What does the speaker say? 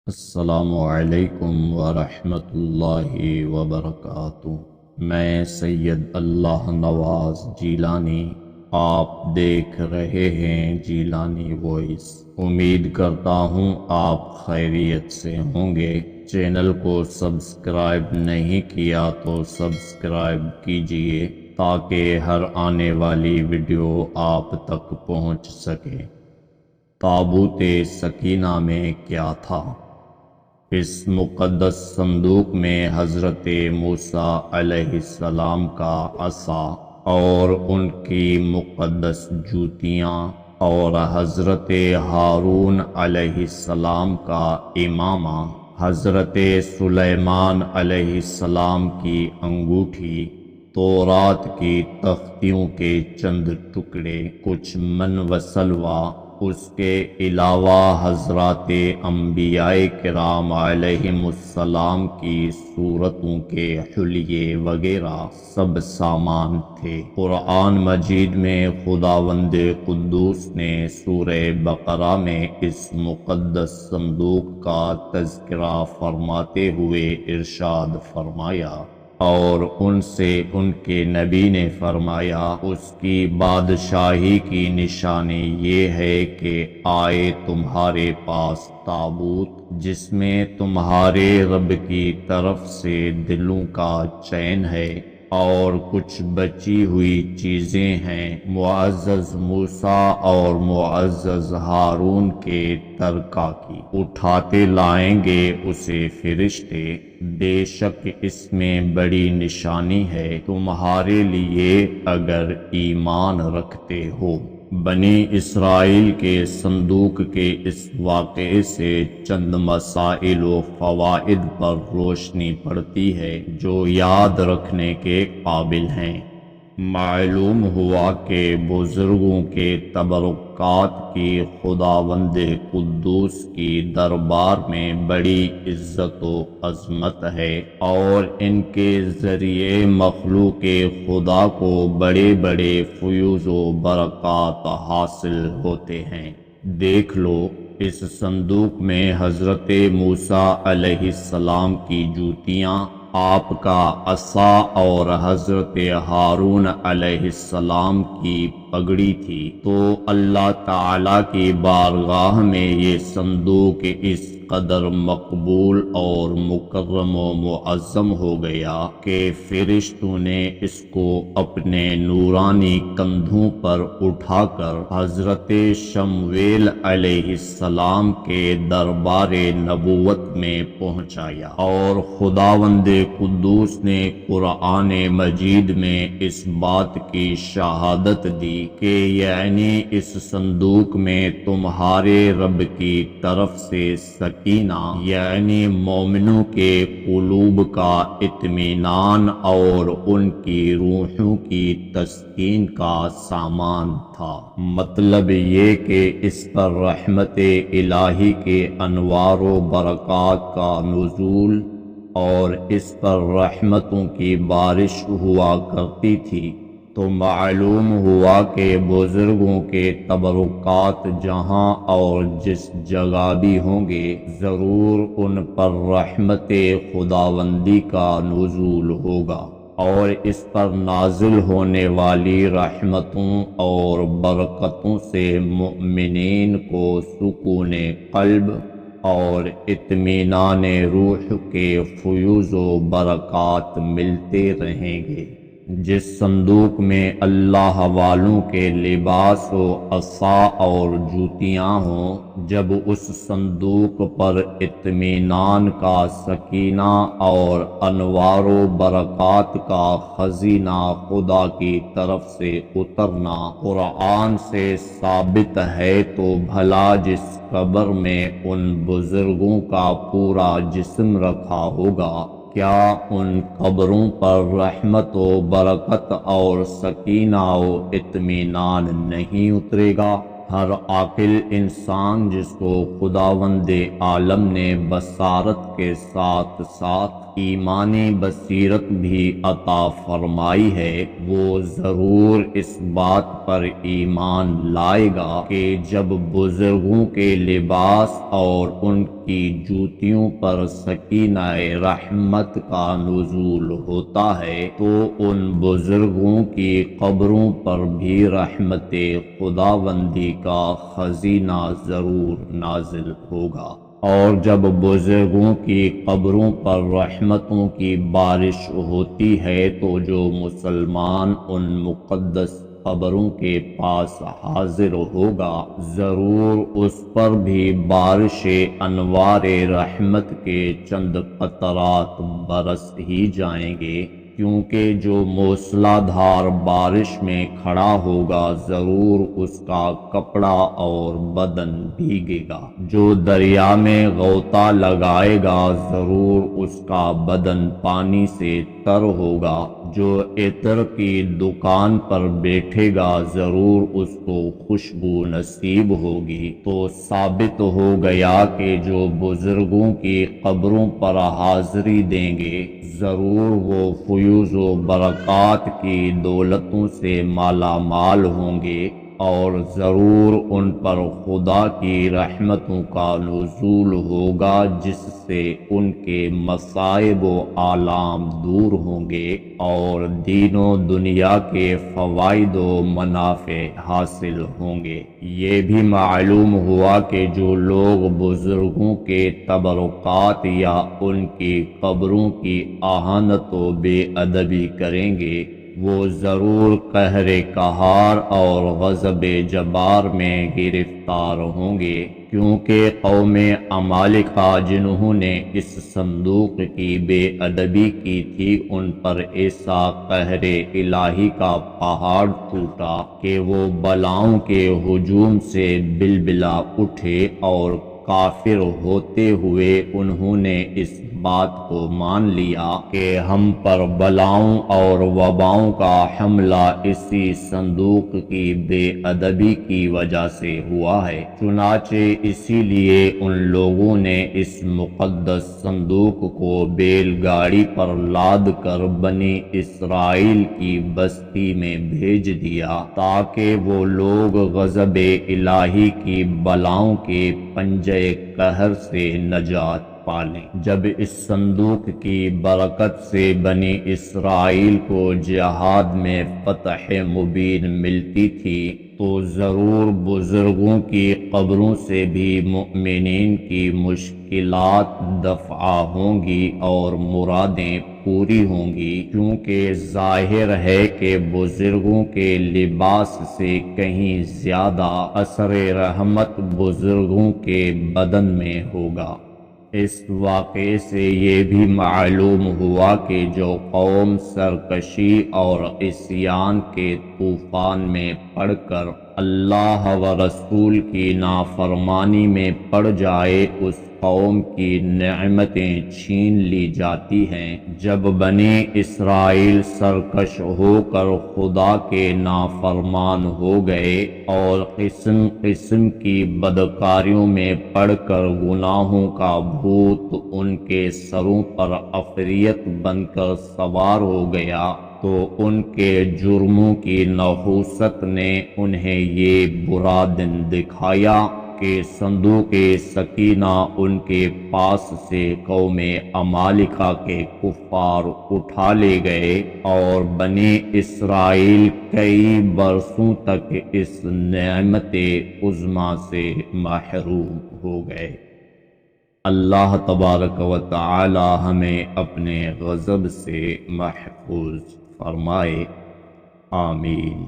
السلام علیکم ورحمۃ اللہ وبرکاتہ۔ میں سید اللہ نواز جیلانی، آپ دیکھ رہے ہیں جیلانی وائس۔ امید کرتا ہوں آپ خیریت سے ہوں گے۔ چینل کو سبسکرائب نہیں کیا تو سبسکرائب کیجئے تاکہ ہر آنے والی ویڈیو آپ تک پہنچ سکے۔ تابوت سکینہ میں کیا تھا؟ اس مقدس صندوق میں حضرت موسیٰ علیہ السلام کا عصا اور ان کی مقدس جوتیاں، اور حضرت ہارون علیہ السلام کا امامہ، حضرت سلیمان علیہ السلام کی انگوٹھی، تورات کی تختیوں کے چند ٹکڑے، کچھ من و سلوہ، اس کے علاوہ حضرات انبیاء کرام علیہم السلام کی صورتوں کے حلیے وغیرہ سب سامان تھے۔ قرآن مجید میں خداوند قدوس نے سورہ بقرہ میں اس مقدس صندوق کا تذکرہ فرماتے ہوئے ارشاد فرمایا، اور ان سے ان کے نبی نے فرمایا، اس کی بادشاہی کی نشانی یہ ہے کہ آئے تمہارے پاس تابوت جس میں تمہارے رب کی طرف سے دلوں کا چین ہے اور کچھ بچی ہوئی چیزیں ہیں، معزز موسیٰ اور معزز ہارون کے ترکہ کی۔ اٹھاتے لائیں گے اسے فرشتے، بے شک اس میں بڑی نشانی ہے تمہارے لیے اگر ایمان رکھتے ہو۔ بنی اسرائیل کے صندوق کے اس واقعے سے چند مسائل و فوائد پر روشنی پڑتی ہے جو یاد رکھنے کے قابل ہیں۔ معلوم ہوا کہ بزرگوں کے تبرکات کی خداوند قدوس کی دربار میں بڑی عزت و عظمت ہے، اور ان کے ذریعے مخلوق خدا کو بڑے بڑے فیوز و برکات حاصل ہوتے ہیں۔ دیکھ لو، اس صندوق میں حضرت موسیٰ علیہ السلام کی جوتیاں، آپ کا عصا اور حضرت ہارون علیہ السلام کی پگڑی تھی، تو اللہ تعالیٰ کی بارگاہ میں یہ صندوق اس قدر مقبول اور مکرم و معظم ہو گیا کہ فرشتوں نے اس کو اپنے نورانی کندھوں پر اٹھا کر حضرت شمویل علیہ السلام کے دربار نبوت میں پہنچایا، اور خداوند قدوس نے قرآن مجید میں اس بات کی شہادت دی کہ یعنی اس صندوق میں تمہارے رب کی طرف سے سکینہ، یعنی مومنوں کے قلوب کا اطمینان اور ان کی روحوں کی تسکین کا سامان تھا۔ مطلب یہ کہ اس پر رحمت الہی کے انوار و برکات کا نزول اور اس پر رحمتوں کی بارش ہوا کرتی تھی، تو معلوم ہوا کہ بزرگوں کے تبرکات جہاں اور جس جگہ بھی ہوں گے، ضرور ان پر رحمت خداوندی کا نزول ہوگا، اور اس پر نازل ہونے والی رحمتوں اور برکتوں سے مؤمنین کو سکون قلب اور اطمینان روح کے فیوز و برکات ملتے رہیں گے۔ جس صندوق میں اللہ والوں کے لباس و عصا اور جوتیاں ہوں، جب اس صندوق پر اطمینان کا سکینہ اور انوار و برکات کا خزینہ خدا کی طرف سے اترنا قرآن سے ثابت ہے، تو بھلا جس قبر میں ان بزرگوں کا پورا جسم رکھا ہوگا، کیا ان قبروں پر رحمت و برکت اور سکینہ و اطمینان نہیں اترے گا؟ ہر عاقل انسان جس کو خداوند عالم نے بصارت کے ساتھ ساتھ ایمان بصیرت بھی عطا فرمائی ہے، وہ ضرور اس بات پر ایمان لائے گا کہ جب بزرگوں کے لباس اور ان کی جوتیوں پر سکینہ رحمت کا نزول ہوتا ہے تو ان بزرگوں کی قبروں پر بھی رحمت خداوندی کا خزینہ ضرور نازل ہوگا۔ اور جب بزرگوں کی قبروں پر رحمتوں کی بارش ہوتی ہے تو جو مسلمان ان مقدس قبروں کے پاس حاضر ہوگا ضرور اس پر بھی بارش انوار رحمت کے چند قطرات برس ہی جائیں گے، کیونکہ جو موسلا دھار بارش میں کھڑا ہوگا ضرور اس کا کپڑا اور بدن بھیگے گا، جو دریا میں غوطہ لگائے گا ضرور اس کا بدن پانی سے تر ہوگا، جو عطر کی دکان پر بیٹھے گا ضرور اس کو خوشبو نصیب ہوگی۔ تو ثابت ہو گیا کہ جو بزرگوں کی قبروں پر حاضری دیں گے ضرور وہ فیوز و برکات کی دولتوں سے مالا مال ہوں گے، اور ضرور ان پر خدا کی رحمتوں کا نزول ہوگا جس سے ان کے مصائب و آلام دور ہوں گے اور دین و دنیا کے فوائد و منافع حاصل ہوں گے۔ یہ بھی معلوم ہوا کہ جو لوگ بزرگوں کے تبرکات یا ان کی قبروں کی اہانت و بے ادبی کریں گے وہ ضرور قہر قہار اور غضب جبار میں گرفتار ہوں گے، کیونکہ قوم عمالقہ جنہوں نے اس صندوق کی بے ادبی کی تھی ان پر ایسا قہر الہی کا پہاڑ ٹوٹا کہ وہ بلاؤں کے ہجوم سے بلبلا اٹھے، اور کافر ہوتے ہوئے انہوں نے اس بات کو مان لیا کہ ہم پر بلاؤں اور وباؤں کا حملہ اسی صندوق کی بے ادبی کی وجہ سے ہوا ہے۔ چنانچہ اسی لیے ان لوگوں نے اس مقدس صندوق کو بیل گاڑی پر لاد کر بنی اسرائیل کی بستی میں بھیج دیا تاکہ وہ لوگ غضب الہی کی بلاؤں کے پنجے قہر سے نجات پالیں۔ جب اس صندوق کی برکت سے بنی اسرائیل کو جہاد میں فتح مبین ملتی تھی تو ضرور بزرگوں کی قبروں سے بھی مؤمنین کی مشکلات دفع ہوں گی اور مرادیں پوری ہوں گی، کیونکہ ظاہر ہے کہ بزرگوں کے لباس سے کہیں زیادہ اثر رحمت بزرگوں کے بدن میں ہوگا۔ اس واقعے سے یہ بھی معلوم ہوا کہ جو قوم سرکشی اور عصیان کے طوفان میں پڑ کر اللہ و رسول کی نافرمانی میں پڑ جائے اس قوم کی نعمتیں چھین لی جاتی ہیں۔ جب بنی اسرائیل سرکش ہو کر خدا کے نافرمان ہو گئے اور قسم قسم کی بدکاریوں میں پڑ کر گناہوں کا بھوت ان کے سروں پر عفریت بن کر سوار ہو گیا تو ان کے جرموں کی نحوست نے انہیں یہ برا دن دکھایا کہ صندوق سکینہ ان کے پاس سے قوم عمالقہ کے کفار اٹھا لے گئے اور بنی اسرائیل کئی برسوں تک اس نعمت عظمیٰ سے محروم ہو گئے۔ اللہ تبارک و تعالی ہمیں اپنے غضب سے محفوظ فرمائے، آمین۔